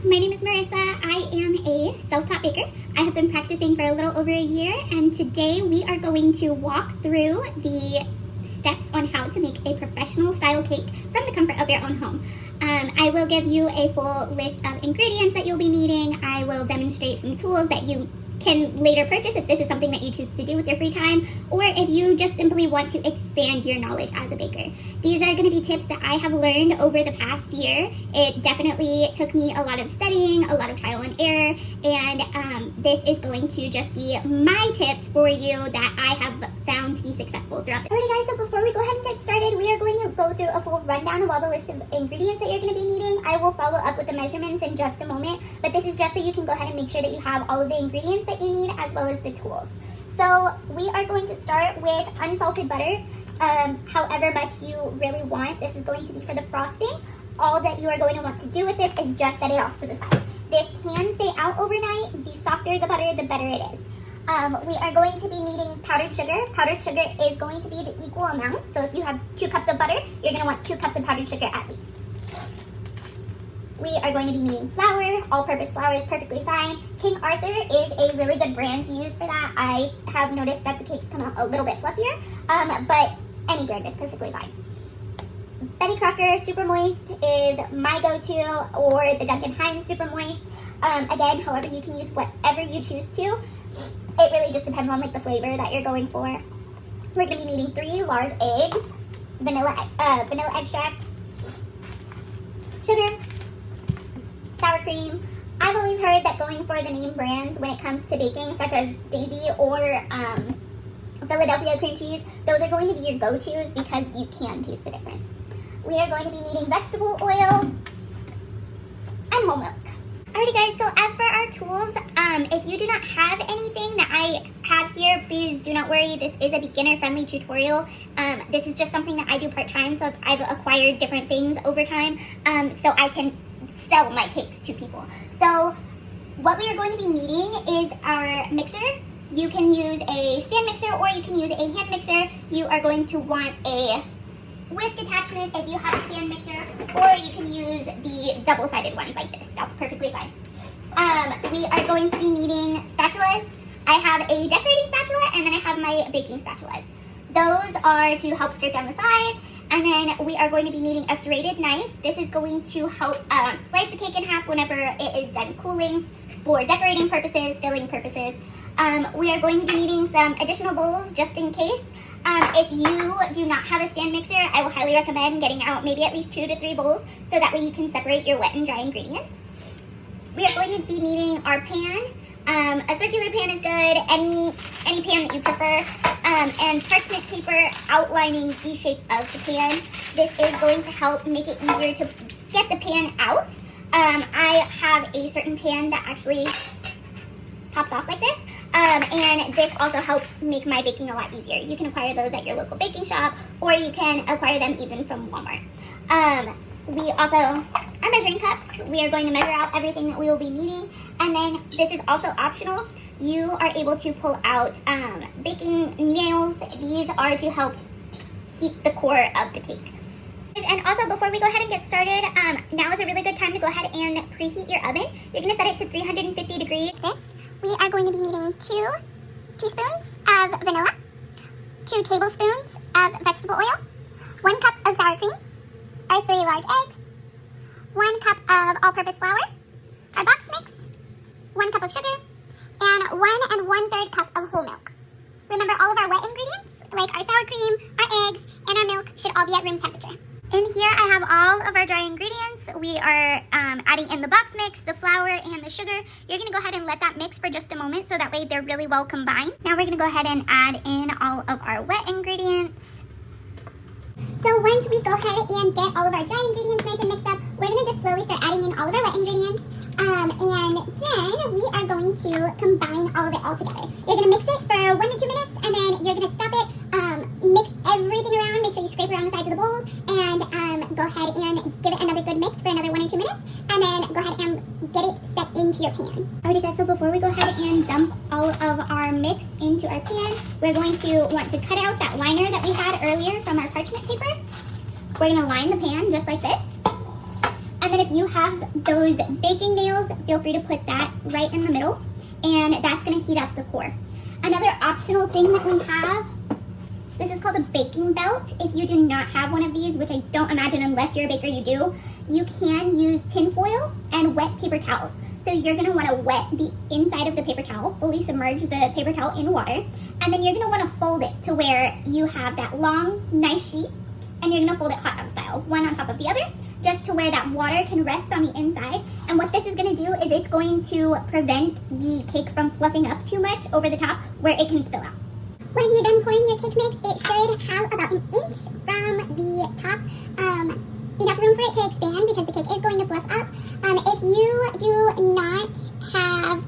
my name is Marissa. I am a self-taught baker. I have been practicing for a little over a year, and today we are going to walk through the steps on how to make a professional style cake from the comfort of your own home. I will give you a full list of ingredients that you'll be needing. I will demonstrate some tools that you can later purchase if this is something that you choose to do with your free time, or if you just simply want to expand your knowledge as a baker. These are going to be tips that I have learned over the past year. It definitely took me a lot of studying, a lot of trial and error, and this is going to just be my tips for you that I have found to be successful throughout the Alrighty guys, so before we go ahead and get started, we are going to go through a full rundown of all the list of ingredients that you're going to be needing. I will follow up with the measurements in just a moment, but this is just so you can go ahead and make sure that you have all of the ingredients that you need as well as the tools. So we are going to start with unsalted butter, however much you really want. This is going to be for the frosting. All that you are going to want to do with this is just set it off to the side. This can stay out overnight. The softer the butter, the better it is. We are going to be needing powdered sugar. Powdered sugar is going to be the equal amount. So if you have 2 cups of butter, you're going to want 2 cups of powdered sugar at least. We are going to be needing flour. All-purpose flour is perfectly fine. King Arthur is a really good brand to use for that. I have noticed that the cakes come out a little bit fluffier, but any brand is perfectly fine. Betty Crocker Super Moist is my go-to, or the Duncan Hines Super Moist. Again, however, you can use whatever you choose to. It really just depends on like the flavor that you're going for. We're going to be needing 3 large eggs, vanilla extract, sugar, sour cream. I've always heard that going for the name brands when it comes to baking, such as Daisy or Philadelphia cream cheese, those are going to be your go-tos because you can taste the difference. We are going to be needing vegetable oil and whole milk. Alrighty guys, so as for our tools, if you do not have anything that I have here, please do not worry. This is a beginner-friendly tutorial. This is just something that I do part-time, so I've acquired different things over time, so I can sell my cakes to people. So what we are going to be needing is our mixer. You can use a stand mixer or you can use a hand mixer. You are going to want a whisk attachment if you have a stand mixer, or you can use the double-sided ones like this. That's perfectly fine. We are going to be needing spatulas. I have a decorating spatula and then I have my baking spatulas. Those are to help scrape down the sides. And then we are going to be needing a serrated knife. This is going to help slice the cake in half whenever it is done cooling for decorating purposes, filling purposes. We are going to be needing some additional bowls just in case. If you do not have a stand mixer, I will highly recommend getting out maybe at least 2 to 3 bowls so that way you can separate your wet and dry ingredients. We are going to be needing our pan. A circular pan is good, any pan that you prefer, and parchment paper outlining the shape of the pan. This is going to help make it easier to get the pan out. I have a certain pan that actually pops off like this, and this also helps make my baking a lot easier. You can acquire those at your local baking shop, or you can acquire them even from Walmart. We also, our measuring cups, we are going to measure out everything that we will be needing, and then this is also optional. You are able to pull out baking nails. These are to help heat the core of the cake. And also, before we go ahead and get started, now is a really good time to go ahead and preheat your oven. You're going to set it to 350 degrees. We are going to be needing 2 teaspoons of vanilla, 2 tablespoons of vegetable oil, 1 cup of sour cream, our 3 large eggs, 1 cup of all-purpose flour, our box mix, 1 cup of sugar, and 1 1/3 cup of whole milk. Remember, all of our wet ingredients, like our sour cream, our eggs, and our milk, should all be at room temperature. In here, I have all of our dry ingredients. We are adding in the box mix, the flour, and the sugar. You're going to go ahead and let that mix for just a moment so that way they're really well combined. Now we're going to go ahead and add in all of our wet ingredients. So once we go ahead and get all of our dry ingredients nice and mixed up, we're going to just slowly start adding in all of our wet ingredients. And then we are going to combine all of it all together. You're going to mix it for 1 to 2 minutes, and then you're going to stop it, mix everything around, make sure you scrape around the sides of the bowls, and go ahead and give it another good mix for another 1 or 2 minutes, and then go ahead and get it set into your pan. Alrighty guys, so before we go ahead and dump all of our mix into our pan, we're going to want to cut out that liner that we had earlier from our parchment paper. We're going to line the pan just like this. And then if you have those baking nails, feel free to put that right in the middle, and that's going to heat up the core. Another optional thing that we have, this is called a baking belt. If you do not have one of these, which I don't imagine unless you're a baker you do, you can use tin foil and wet paper towels. So you're going to want to wet the inside of the paper towel, fully submerge the paper towel in water, and then you're going to want to fold it to where you have that long, nice sheet, and you're going to fold it hot dog style, one on top of the other, just to where that water can rest on the inside. And what this is going to do is it's going to prevent the cake from fluffing up too much over the top where it can spill out. When you're done pouring your cake mix, it should have about an inch from the top, enough room for it to expand because the cake is going to fluff up. If you do not have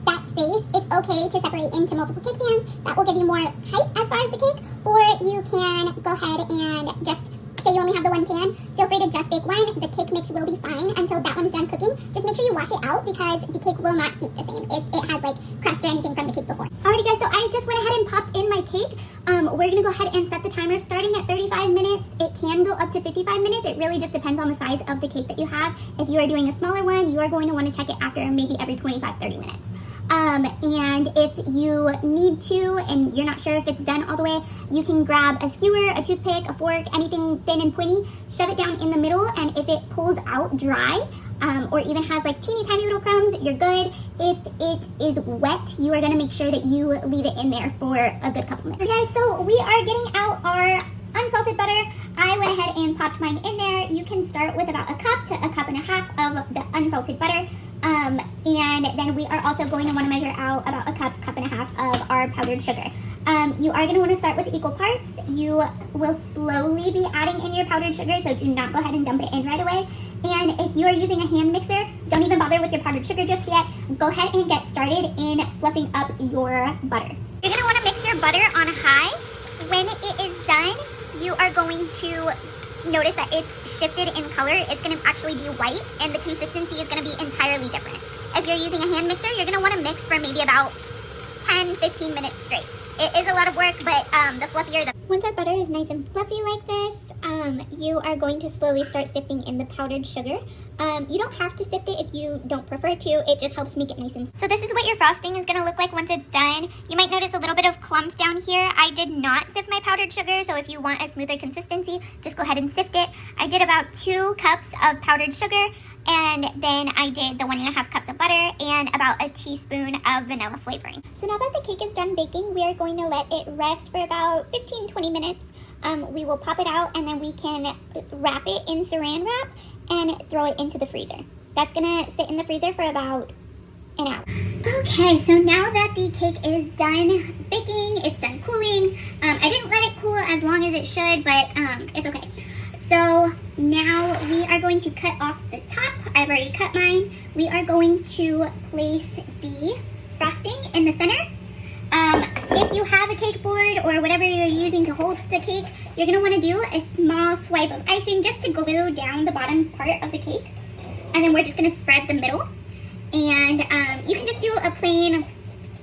that space, it's okay to separate into multiple cake pans. That will give you more height as far as the cake, or you can go ahead and just say you only have the one pan, feel free to just bake one. The cake mix will be fine until that one's done cooking. Just make sure you wash it out because the cake will not heat the same if it has like crust or anything from the cake before. Alrighty guys, so I just went ahead and popped in my cake. We're gonna go ahead and set the timer starting at 35 minutes. It can go up to 55 minutes. It really just depends on the size of the cake that you have. If you are doing a smaller one, you are going to want to check it after maybe every 25-30 minutes. And if you need to and you're not sure if it's done all the way, you can grab a skewer, a toothpick, a fork, anything thin and pointy, shove it down in the middle, and if it pulls out dry, or even has like teeny tiny little crumbs, you're good. If it is wet, you are going to make sure that you leave it in there for a good couple minutes. Okay, guys, so we are getting out our unsalted butter. I went ahead and popped mine in there. You can start with about a cup to a cup and a half of the unsalted butter. And then we are also going to want to measure out about a cup, cup and a half of our powdered sugar. You are going to want to start with equal parts. You will slowly be adding in your powdered sugar, so do not go ahead and dump it in right away. And if you are using a hand mixer, don't even bother with your powdered sugar just yet. Go ahead and get started in fluffing up your butter. You're going to want to mix your butter on high. When it is done, you are going to notice that it's shifted in color. It's going to actually be white, and the consistency is going to be entirely different. If you're using a hand mixer, you're going to want to mix for maybe about 10-15 minutes straight. It is a lot of work, but the fluffier the... Once our butter is nice and fluffy like this, you are going to slowly start sifting in the powdered sugar. You don't have to sift it if you don't prefer to. It just helps make it nice and... So this is what your frosting is going to look like once it's done. You might notice a little bit of clumps down here. I did not sift my powdered sugar, so if you want a smoother consistency, just go ahead and sift it. I did about 2 cups of powdered sugar, and then I did the 1.5 cups of butter and about a teaspoon of vanilla flavoring. So now that the cake is done baking, we are going to let it rest for about 15-20 minutes. We will pop it out, and then we can wrap it in saran wrap and throw it into the freezer. That's gonna sit in the freezer for about an hour. Okay, so now that the cake is done baking, it's done cooling. I didn't let it cool as long as it should, but it's okay. So now we are going to cut off the top. I've already cut mine. We are going to place the frosting in the center. If you have a cake board or whatever you're using to hold the cake, you're going to want to do a small swipe of icing just to glue down the bottom part of the cake. And then we're just going to spread the middle. And you can just do a plain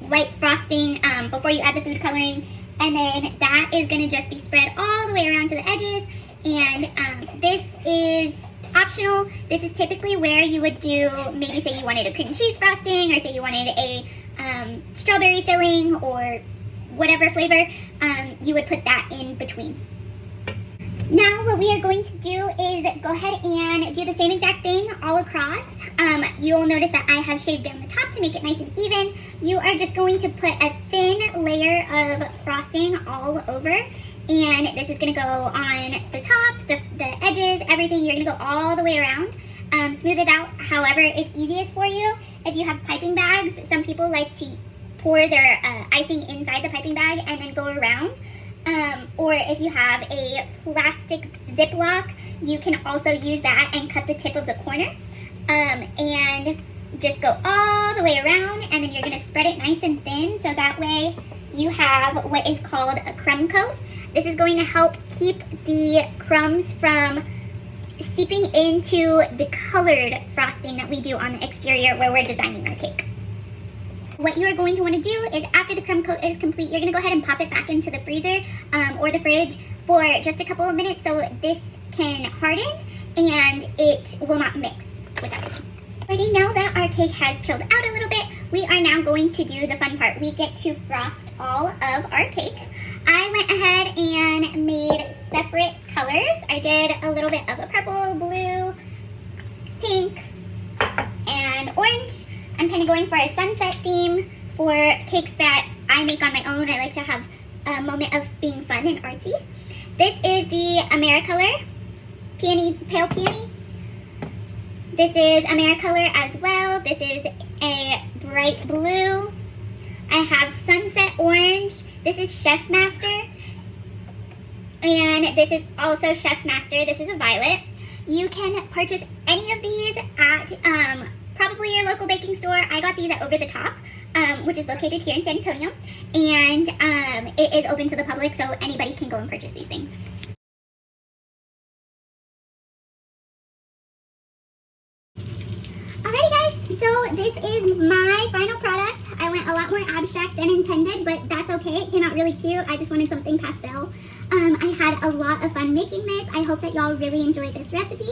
white frosting before you add the food coloring. And then that is going to just be spread all the way around to the edges. And this is optional. This is typically where you would do, maybe say you wanted a cream cheese frosting, or say you wanted a strawberry filling or whatever flavor, you would put that in between. Now what we are going to do is go ahead and do the same exact thing all across. You'll notice that I have shaved down the top to make it nice and even. You are just going to put a thin layer of frosting all over, and this is going to go on the top, the edges, everything. You're going to go all the way around. Smooth it out however it's easiest for you. If you have piping bags, some people like to pour their icing inside the piping bag and then go around. Or if you have a plastic Ziploc, you can also use that and cut the tip of the corner. And just go all the way around, and then you're going to spread it nice and thin, so that way you have what is called a crumb coat. This is going to help keep the crumbs from seeping into the colored frosting that we do on the exterior where we're designing our cake. What you are going to want to do is, after the crumb coat is complete, you're going to go ahead and pop it back into the freezer or the fridge for just a couple of minutes so this can harden. and it will not mix with everything. Alrighty, now that our cake has chilled out a little bit, we are now going to do the fun part. We get to frost all of our cake. I went ahead and made separate colors. I did a little bit of a purple, blue, pink, and orange. I'm kind of going for a sunset theme for cakes that I make on my own. I like to have a moment of being fun and artsy. This is the Americolor Pale Peony. This is Americolor as well. This is a bright blue. I have Sunset Orange. This is Chef Master. And this is also Chef Master. This is a violet. You can purchase any of these at probably your local baking store. I got these at Over the Top, which is located here in San Antonio. And it is open to the public, so anybody can go and purchase these things. Alrighty guys, so this is my final product. I went a lot more abstract than intended, but that's okay. It came out really cute. I just wanted something pastel. I had a lot of fun making this. I hope that y'all really enjoyed this recipe.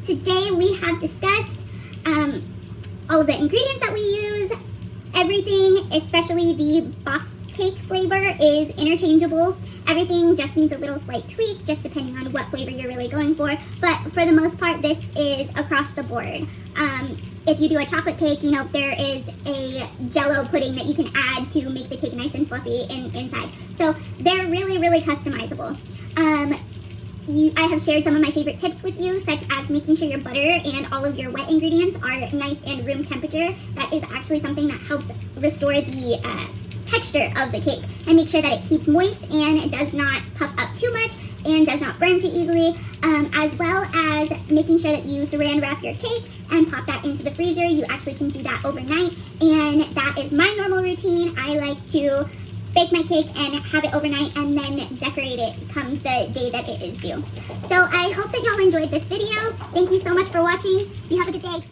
Today we have discussed all of the ingredients that we use. Everything, especially the box cake flavor, is interchangeable. Everything just needs a little slight tweak, just depending on what flavor you're really going for. But for the most part, this is across the board. If you do a chocolate cake, you know, there is a Jell-O pudding that you can add to make the cake nice and fluffy inside. So they're really, really customizable. I have shared some of my favorite tips with you, such as making sure your butter and all of your wet ingredients are nice and room temperature. That is actually something that helps restore the texture of the cake and make sure that it keeps moist and it does not puff up too much and does not burn too easily, as well as making sure that you saran wrap your cake and pop that into the freezer. You actually can do that overnight, and that is my normal routine. I like to bake my cake and have it overnight and then decorate it come the day that it is due. So I hope that y'all enjoyed this video. Thank you so much for watching. You have a good day.